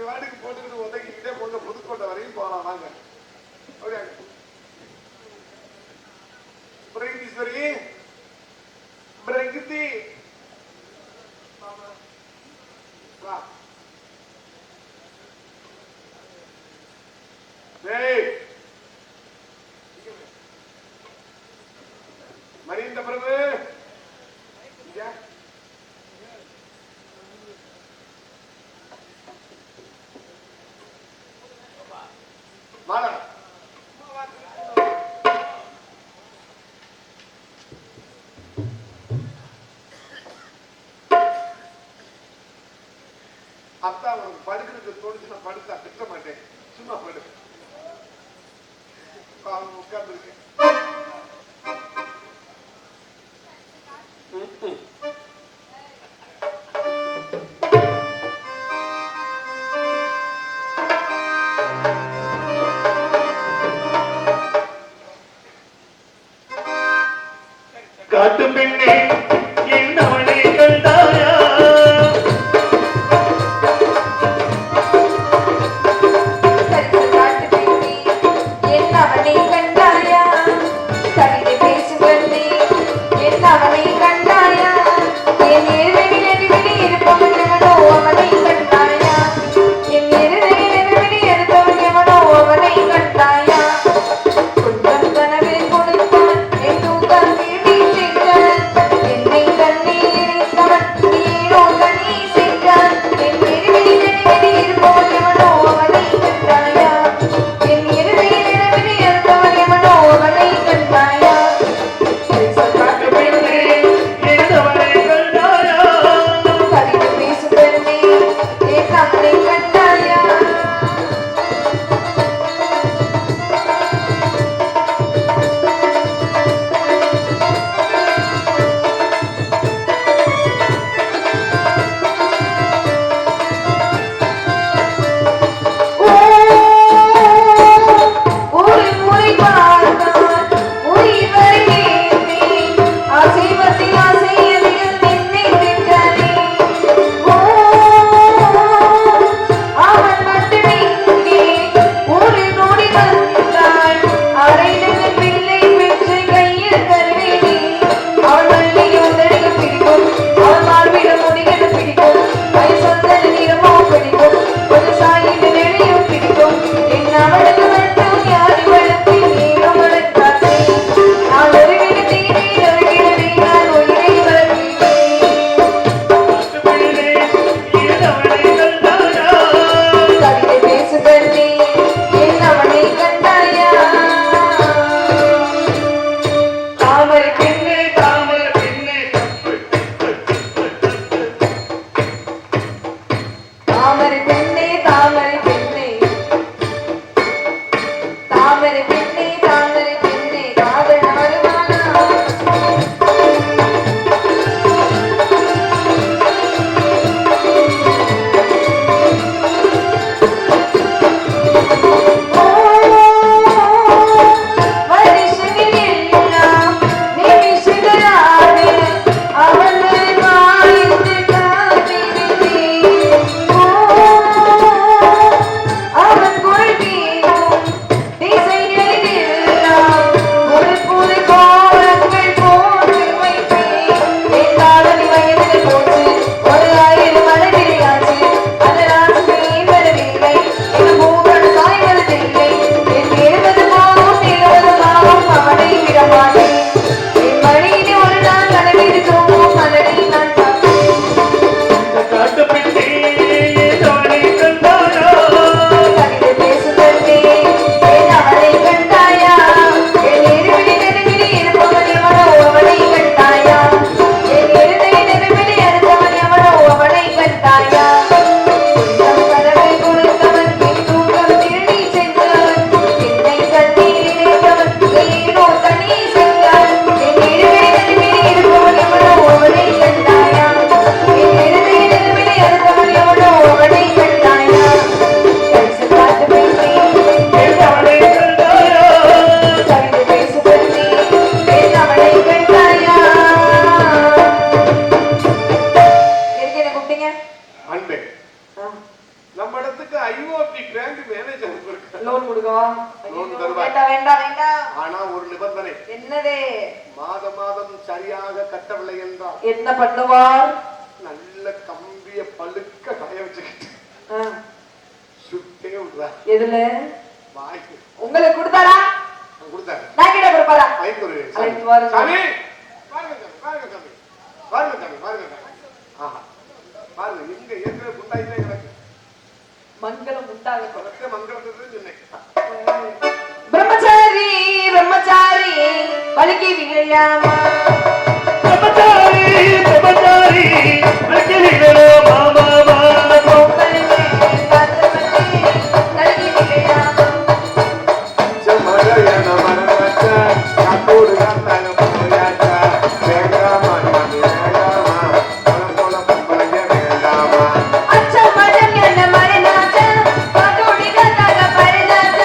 வாட்டுக்கு போட்டுக்கிட்டு உதக்கிக்கிட்டே போங்க, புதுக்கோட்டை வரையும் போகலாம் வாங்க. பிரகதீஸ்வரி, பிரகதி வா. மரிந்த பிரபு வாடா. அத்தா உனக்கு படுக்கிறது தோணுச்சுன்னா படுத்தா திட்ட மாட்டேன், சும்மா படு. உட்கார்ந்து இருக்கு. காட்டு பெண்ணே என்னவனை கண்டாயா, என்னவனை கண்டாயா, கவிதை பேசும் கண்ணே என்னவனை கண்டாயா, என் இருவெளி இருப்பவன் எவனோ அவனை கண்டாயா, என் இருவெளி இருப்பவன் எவனோ அவனை கண்டாயா, கொஞ்சம் கனவில் கொடுத்தான் என் தூக்கம் வீழ்ச்சித்தான், என்னை கண்ணில் இணைத்தவன் ஏனோ கண்ணி செய்தான், என் இருவெளி இருப்பவன் எவனோ அவனை கண்டாயா, என் இருவெளி இருப்பவன் எவனோ அவனை கண்டாயா, காட்டு பெண்ணே என்னவனை கண்டாயா, கவிதை பேசும் கண்ணே என்னவனை கண்டாயா. ஒரு முறை பார்த்தான் உயிர் வருகிறேன், அசைவத்தில் அசையதில் நின்னை திட்டானே, அவன் மட்டும் இங்கே ஒரு நொடி வந்தாள், அரைநகர் பிள்ளை பெற்று கையில் தருவேனே, அவள் வள்ளியும் தடிகள் பிடிக்கும், அவள் மார்பிடம் முடிகள் பிடிக்கும், சொந்தன நிறமோ பிடிக்கும், ஒரு சாயின் வெளியும் பிடிக்கும், என் அவளுக்கு மட்டும் யாரை வளர்த்து நீரம் வளர்த்தாசை, நான் ஒரு விடத்தீனே நறுகிடவே நான் உயிரை வளர்த்தேன். காட்டு பெண்ணே என்னவனை கண்டாயா, கவிதை பேசும் கண்ணே என்னவனை கண்டாயா, தாமரை பெண்ணே தாமரை பெண்ணே தாமரை பெண்ணே தாமரை பெண்ணே தாமரை பெண்ணே தாமரை பெண்ணே காதல் வருவானா, வருஷங்கள் எல்லாம் நிமிஷங்களாக அவள் வாழ்ந்து காத்திருந்தேன், நம்ம இடத்துக்கு ஐஓபி பேங்க் மேனேஜர் இருக்கு. லோன் கொடுக்கவா? லோன் தருவா. வேண்டாம் வேண்டாம் வேண்டாம். ஆனா ஒரு நிபந்தனை. என்னது? மாதம் சரியாக கட்டவில்லை என்றால் என்ன பண்ணுவார்? நல்ல கம்பிய பழுக்க காய வச்சுக்கிட்டு சுட்டே விடுறா. எதுல? வாய்க்கு. உங்களுக்கு கொடுத்தாரா? கொடுத்தாரு. நான் கிட்ட கொடுப்பாரா? அழைத்து ஒரு அழைத்து வாருங்க. சாமி பாருங்க சாமி, பாருங்க சாமி, பாருங்க சாமி, பாருங்க சாமி. ஆஹா பாருங்க, எங்க ஏற்கனவே குண்டாயிட்டே கிடக்கு. மங்களம் உண்டாகட்டும். பலத்தை மங்களத்தை சொன்னேன். பிரம்மச்சாரி பிரம்மச்சாரி வலிக்கு விளையாமா பிரம்மச்சாரி பிரம்மச்சாரி வலிக்கு விளையாமா மாமா பொங்கலுக்கு காத்தமல்லி நலிக்கு விளையாமா மழையன மரணச்ச காத்தோடு காத்தாங்க போயாச்ச வேண்டாமா நாமி வேண்டாமா போல பொம்பளைங்க வேண்டாமா அச்ச மடம் என்ன மரணாச்ச காத்தோடி காத்தாங்க பரதாச்ச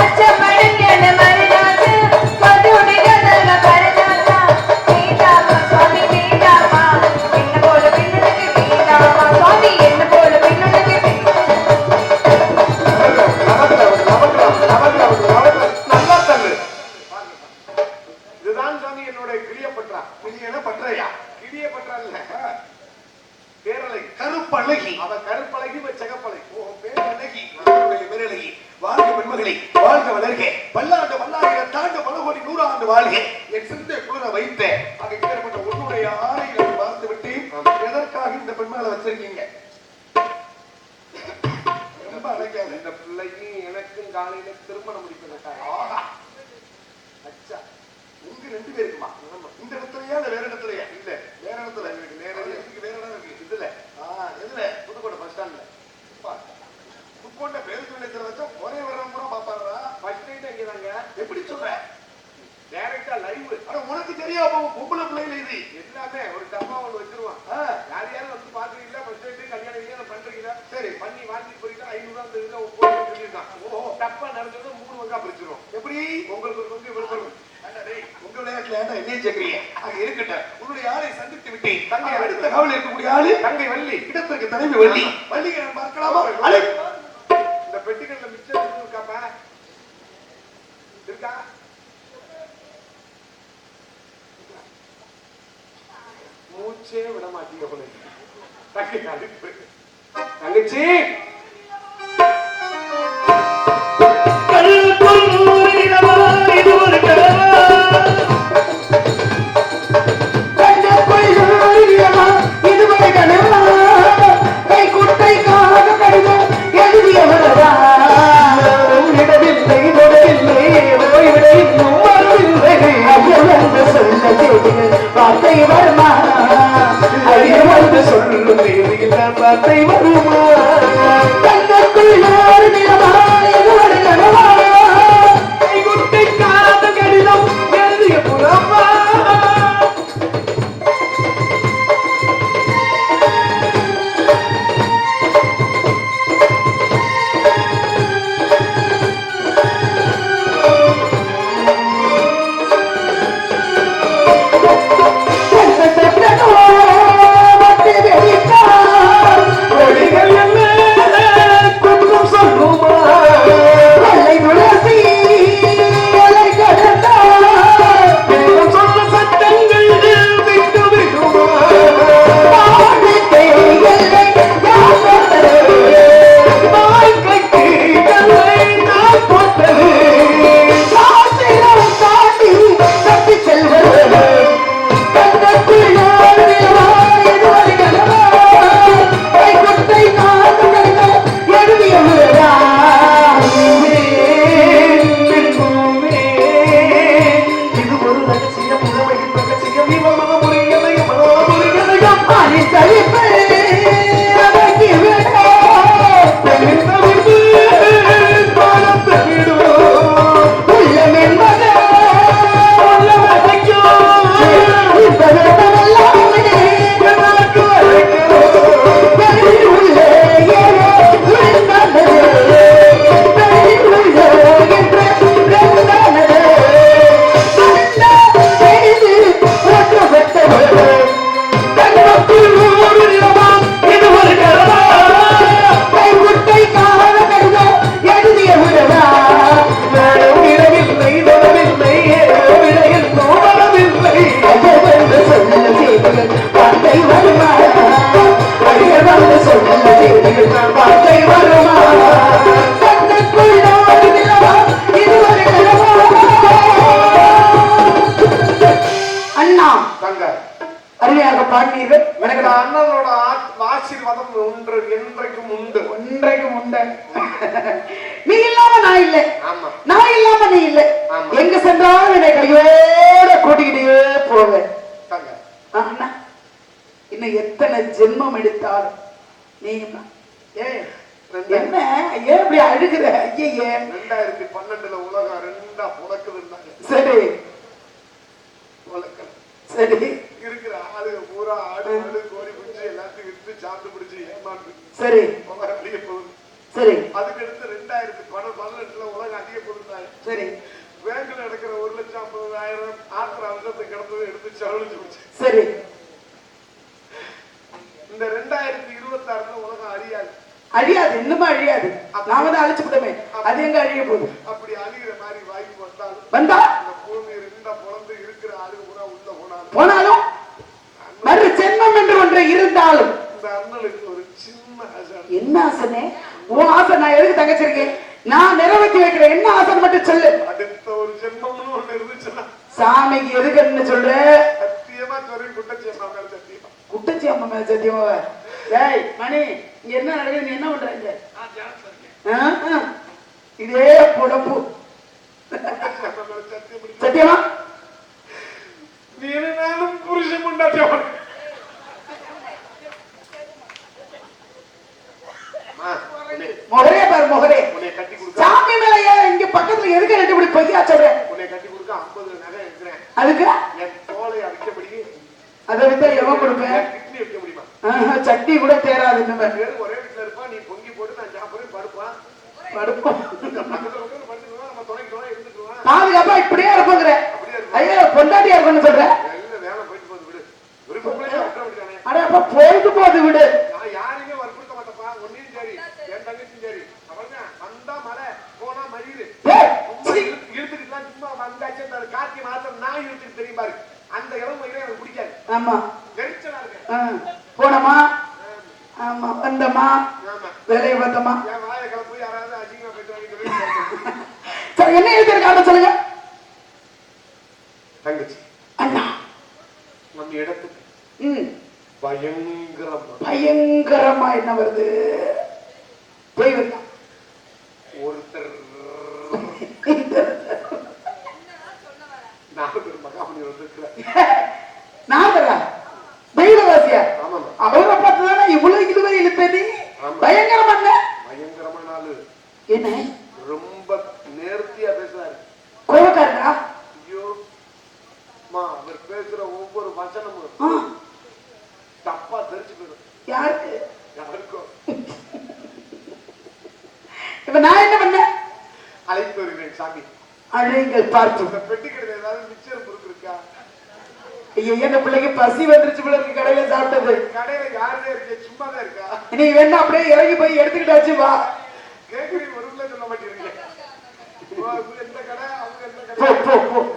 அச்ச மடம் என்ன மரணாச்ச காத்தோடி காத்தாங்க பரதாச்ச வேண்டாமா சுவாமி வேண்டாமா என்ன போல பின்னுக்கு வேண்டாமா சுவாமி என்ன போல பின்னுக்கு நல்லா தள்ளு. இதுதான் சாமி என்னோட கிளியப்பற்றா. கிளியன பற்றையா? கிளியப்பற்றா இல்ல, பேரழகி, கருப்பழகி. அவ கருப்பழகி, இவ சிகப்பழகி. ஓ, பேரழகி, பேரழகி. வாழ்க பெண்மகளே, வாழ்க வளர்க, பல்லாண்டு பல்லாயிரம் தாண்டு பல கோடி 100 ஆண்டு வாழ்க. என் சிந்தை குளிர வைத்த அங்கேற்பட்ட உன்னுடைய ஆணைகளை பார்த்து விட்டு எதற்காக இந்த பெண்மகளை வச்சிருக்கீங்க? ரொம்ப அழகாக இந்த பிள்ளைக்கு எனக்கும் காலையில திருமணம் முடிப்பதற்காக. ஆஹா, அச்சா, உங்க 2 பேருக்குமா? இந்த இடத்துலயா இல்ல வேற இடத்துலயா? இல்ல வேற இடத்துல இருக்கு. நேரடியா வேற இடம் இருக்கு. இதுல எதுல? புதுக்கோட்டை பஸ் ஸ்டாண்ட்ல. புதுக்கோட்டை பேருந்து நிலையத்துல வச்சா ஒரே வரவங்க கூட பாப்பாங்களா? First night அங்கதாங்க. எப்படி சொல்ற? டைரக்டா லைவ். ஆனா உனக்கு தெரியாம பொம்பளை பிள்ளைல இது எல்லாமே ஒரு டப்பா ஒன்று வச்சிருவான். யார் யாரும் வந்து பாக்குறீங்களா? ஃபர்ஸ்ட் நைட் கல்யாணம் கல்யாணம் பண்றீங்களா? சரி பண்ணி வாங்கிட்டு போறீங்களா? 500 அந்த இதுல சொல்லியிருக்கான். ஓ, டப்பா நடந்தது 3 வங்கா பிரிச்சிருவோம். எப்படி? உங்களுக்கு ஒரு பங்கு, இவருக்கு ஒரு உங்க விளையாட்டுல ஏன்டா என்னையும் சேர்க்கிறீங்க? அங்க இருக்கட்டும். உன்னுடைய ஆளை சந்தித்து விட்டேன். தங்கை அடுத்த காவல் இருக்கக்கூடிய ஆளு தங்கை வள்ளி. இடத்திற்கு தலைமை வள்ளி. வள்ளியை நான் பார்க்கலாமா? இந்த பெட்டிகள்ல மிச்சம் இருக்காப்பா? இருக்கா? மூச்சே விட மாட்டீங்க போல. தங்கச்சி இது ஒரு வார்த்தை வருமா? சொல்லும் வார்த்தை வருமா? இன்றைக்கு உண்டை. நீ இல்லாம நான் இல்லை, ஆமா நான் இல்லாம நீ இல்லை. ஆமா. எங்க சென்றாலும் என்னை கையோட கூட்டிக்கிட்டே போவேன். தாங்க. அண்ணா இன்னும் எத்தனை ஜென்மம் எடுத்தாலும் நீ ஏன் என்ன ஏன் இப்படி அழுகுற? ஐயே 2012 உலகம் ரெண்டா புழக்குதுன்னாங்க. சரி புழக்கல. சரி இருக்கிற ஆளுங்க பூரா ஆடு ஆடு கோழி குஞ்சு எல்லாத்தையும் வித்து சாப்பிட்டு பிடிச்சி ஏமாந்து சரி அதிக போகுது. சரி அதுக்கு அடுத்து 2018 உலகம் அதிக போகுதுனாங்க. சரி பேங்க்ல நடக்கிற 1,50,000 ஆத்திர அவசரத்தை கிடந்தது எடுத்து செலவழிச்சு போச்சு. சரி இந்த 2026 உலகம் அழியாது. அழியாது, இன்னுமா அழியாது. நாம தான் அழிச்சு விட்டோமே, அது எங்க அழிய போகுது? அப்படி அழிகிற மாதிரி வாய்ப்பு வந்தா இந்த பூமி ரெண்டா புலந்து இருக்கிற ஆளு பூரா உள்ள போனாலும் மறு ஜென்மம் என்று ஒன்று இருந்தாலும் இந்த அண்ணனுக்கு ஒரு சின்ன ஆசை. என்ன ஆசனே? உன் ஆசை நான் எதுக்கு தங்கச்சிருக்கேன்? நான் நிறைவேற்றி வைக்கிறேன். என்ன ஆசை மட்டும் சொல்லு. அடுத்த ஒரு ஜென்மம்னு ஒண்ணு இருந்துச்சுன்னா சாமிக்கு எதுக்குன்னு சொல்ற? சத்தியமா சொல்லி குட்டச்சி அம்மா மேல சத்தியமா. குட்டச்சி அம்மா மேல சத்தியமா? ஏய் மணி, இங்க என்ன நடக்குது? நீ என்ன பண்றீங்க? இதே பொழப்பு. சத்தியமா நீ நானும் புருஷன் முண்டாட்டியவன். முகரே பாரு முகரே. உன்னை கட்டி கொடுக்க சாமி மேலையா இங்க பக்கத்துல எதுக்கு ரெண்டு இப்படி பொய்யா சொல்றேன்? உன்னை கட்டி கொடுக்க 50 நகை இருக்கிறேன். அதுக்கு என் தோலை அடிக்கப்படி அதை வித்தா எவன் கொடுப்பேன்? கிட்னி வைக்க முடியுமா? சட்டி கூட தேராது. ஒரே வீட்டுல இருப்பா, நீ பொங்கி போட்டு நான் சாப்பிடுறேன் படுப்பான். படுப்போம் படுத்துக்குவோம், நம்ம துணைக்கு இருந்துக்குவோம். பாதுகாப்பா இப்படியே இருப்போங்கிற. ஐயோ பொண்டாட்டியா இருக்குன்னு சொல்ற. வேலை போயிட்டு போகுது விடு. ஒரு பொம்பளையா விட்டுற முடியானே. அட அப்ப போயிட்டு போகுது விடு. நான் யாரையுமே வற்புறுத்த மாட்டேப்பா. ஒன்னையும் சரி என் தங்கச்சியும் சரி. அவங்க வந்தா மழை போனா மயிறு இழுத்துக்கிட்டுலாம் சும்மா வந்தாச்சு. கார்த்தி மாத்திரம் நான் இழுத்துக்கு தெரியும் பாரு. அந்த இளம் மயிலே எனக்கு பிடிக்காது. ஆமா நெரிச்சலா இருக்கு. போனமா ஆமா வந்தமா வேலையை பார்த்தமா. என் வாயை கிளப்பு யாராவது அதிகமா போயிட்டு சரி என்ன எழுதிருக்காங்க சொல்லுங்க. தங்கச்சி அண்ணா நம்ம இடத்துக்கு பயங்கரமா என்ன வருது? போய் வருதா ஒருத்தர் மகாமணி வந்திருக்கிறார். நாதரா தெய்வவாசியா? அவரை பார்த்துதானே இவ்வளவு இதுவரை இழுத்தது. பயங்கரமான பயங்கரமான ஆளு. என்ன ரொம்ப நேர்த்தியா பேசுறாரு. கோபக்காரா? ஐயோ அவர் பேசுற ஒவ்வொரு வசனமும் தப்பா தெரிஞ்சு போயிடும். யாருக்கு? யாருக்கும். இப்ப நான் என்ன பண்ண? அழைத்து வருகிறேன் சாமி. அழைங்கள் பார்த்து. பெட்டி கடையில் ஏதாவது மிச்சர் பொருள் இருக்கா? என்ன பிள்ளைக்கு பசி வந்துருச்சு பிள்ளைக்கு கடையில சாப்பிட்டது. கடையில யாருமே இருக்கு, சும்மாதான் இருக்கா? நீ வேணா அப்படியே இறங்கி போய் எடுத்துக்கிட்டாச்சு வா. கேக்குறீங்க ஒரு சொல்ல மாட்டேங்கிறீங்க. எந்த கடை அவங்க எந்த கடை?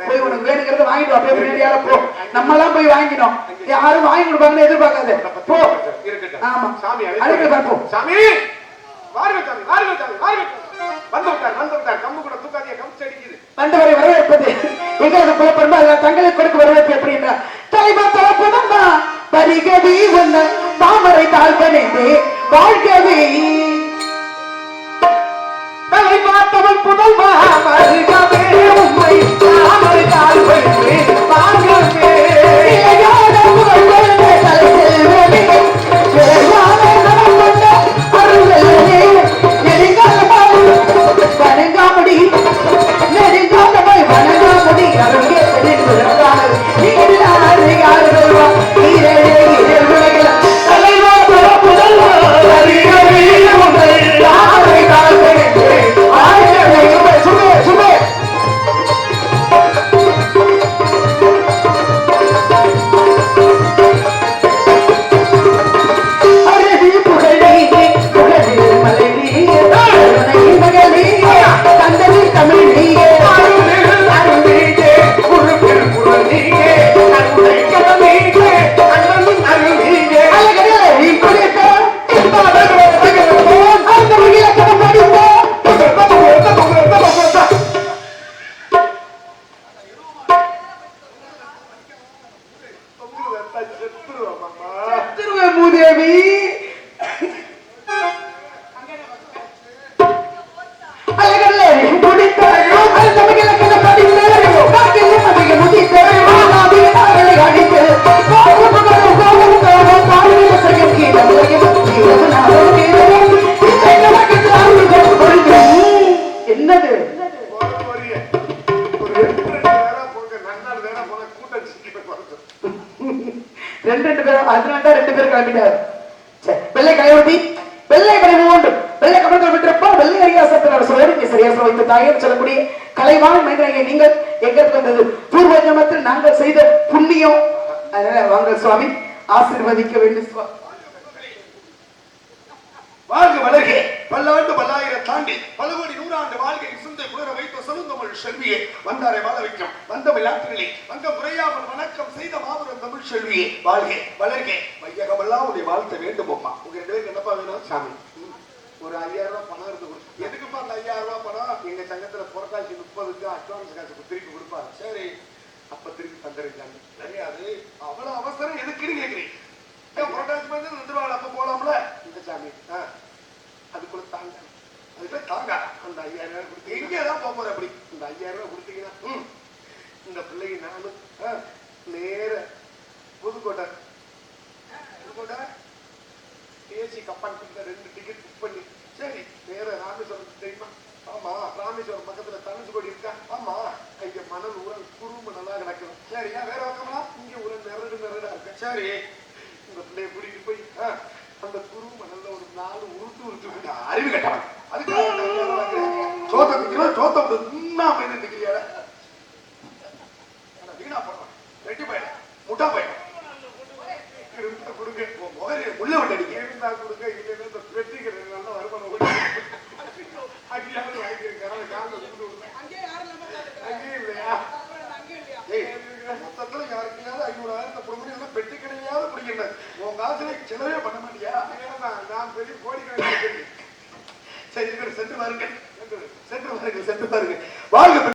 போய் உனக்கு வேணுங்கிறத வாங்கிட்டு அப்படியே பின்னாடியால போ. நம்ம எல்லாம் போய் வாங்கினோம். யாரும் வாங்கி கொடுப்பாங்கன்னு எதிர்பார்க்காத. போ. இருக்கட்டும். ஆமா சாமி அழைக்க பார்ப்போம். சாமி வாருங்கள் சாமி, வாருங்கள் சாமி, வாருங்கள். வந்து விட்டார். கம்பு கூட தூக்காதிய கம்பு அடிக்குது. வந்தவரை வரவேற்பது எங்களது குலப்பெருமை. அதில் தங்களுக்கு கொடுக்க வரவேற்பு எப்படி என்றால் தலைமா தலப்புதம்மா பரிகவி உன்ன தாமரை தாழ்கணிந்து வாழ்கவி தலைமா தமிழ் புதல்மா பரிகவி உம்மை தாமரை தாழ்கணிந்து வாழ்கவி இளையான புகழ்வெழுந்த தலை செல்வமே வேளாண் நலம் கொண்ட அருள்வெள்ளமே நெடுங்காலமாய் வணங்காமுடி நெடுங்காலமாய் வணங்காமுடி அருகே செல்கிறார். நீராறு யாருவா நீரே உலகில் தலைவா புதல்வா அறிகவே கிளம்பிட்டார். வெள்ளை கலைவர்த்தி வெள்ளை படை மூன்று வெள்ளை கமலத்தில் விட்டிருப்பா வெள்ளை அரியாசத்தில் சொல்லுங்க சரியாசம் வைத்த தாயன்னு சொல்லக்கூடிய கலைவாண மனிதனாகிய நீங்கள் எங்களுக்கு வந்தது பூர்வ ஜென்மத்தில் நாங்கள் செய்த புண்ணியம். அதனால வாங்க சுவாமி ஆசீர்வதிக்க வேண்டும் சுவாமி. வாழ்க வளர்க பல்லாண்டு பல்லாயிரம் தாண்டி பல கோடி நூறாண்டு வாழ்க்கை சிந்தை குளிர வைத்த செழுந்தமிழ் செல்வியே வந்தாரை வாழ வைக்கும் வந்தமிழ் ஆற்றிலே வந்த முறையாமல் வணக்கம் செய்த மாபெரும் தமிழ் செல்வியே வாழ்க வளர்க வையகமெல்லாம் உடைய வாழ்த்த வேண்டும் அம்மா. உங்க 2 பேருக்கு என்னப்பா வேணும்? சாமி ஒரு 5000 ரூபாய் பணம் இருந்து கொடுக்கும். எதுக்குப்பா அந்த 5000 ரூபாய் பணம்? எங்க சங்கத்துல புரட்டாசி 30க்கு அட்வான்ஸ் காசுக்கு திருப்பி கொடுப்பாரு. சரி அப்ப திருப்பி தந்துருக்காங்க. கிடையாது அவ்வளவு அவசரம் எதுக்குன்னு கேக்குறீங்க. புரட்டாசி வந்து 2 ரூபாய் அப்ப போலாம்ல. இந்த சாமி அதுக்குள்ள தாங்க அதுக்குள்ள தாங்க அந்த 5000 ரூபாய் கொடுத்து எங்கேதான் போக போற? அப்படி இந்த 5000 ரூபாய் கொடுத்தீங்கன்னா இந்த பிள்ளைக்கு நானும் நேர புதுக்கோட்டை ஏசி கப்பார்ட்மெண்ட்ல 2 டிக்கெட் புக் பண்ணி சரி நேர ராமேஸ்வரம் தெரியுமா? ஆமா ராமேஸ்வரம் பக்கத்துல தனுஷ்கோடி இருக்கா? ஆமா இங்க மணல் ஊரல் குறும்பு நல்லா கிடக்கும். சரியா வேற பக்கமா இங்க ஒரு நெருடா இருக்கு. சரி இந்த பிள்ளைய கூட்டிட்டு போய் அந்த குறும்பு மணல்ல ஒரு 4 உருட்டு அறிவு கட்டவன் அதுக்கு சோத்த டிகிரியால வீணா போடுறான். ரெட்டி பையன் முட்டா பையன் கொடுங்க உள்ள விட்டு அடிக்க இருந்தா கொடுங்க. இல்லைன்னா இந்த வெட்டிக்கிறது நல்லா வருமானம் அங்கேயே இல்லையா? மொத்தத்துல யாருக்குனாலும் 500,000 கொடுங்க. பெட்டி கிடையாது பிடிக்கணும். உன் காசுல செலவே பண்ண மாட்டியா? நான் பெரிய கோடி சரி சென்று பாருங்க சென்று பாருங்க வாழ்க.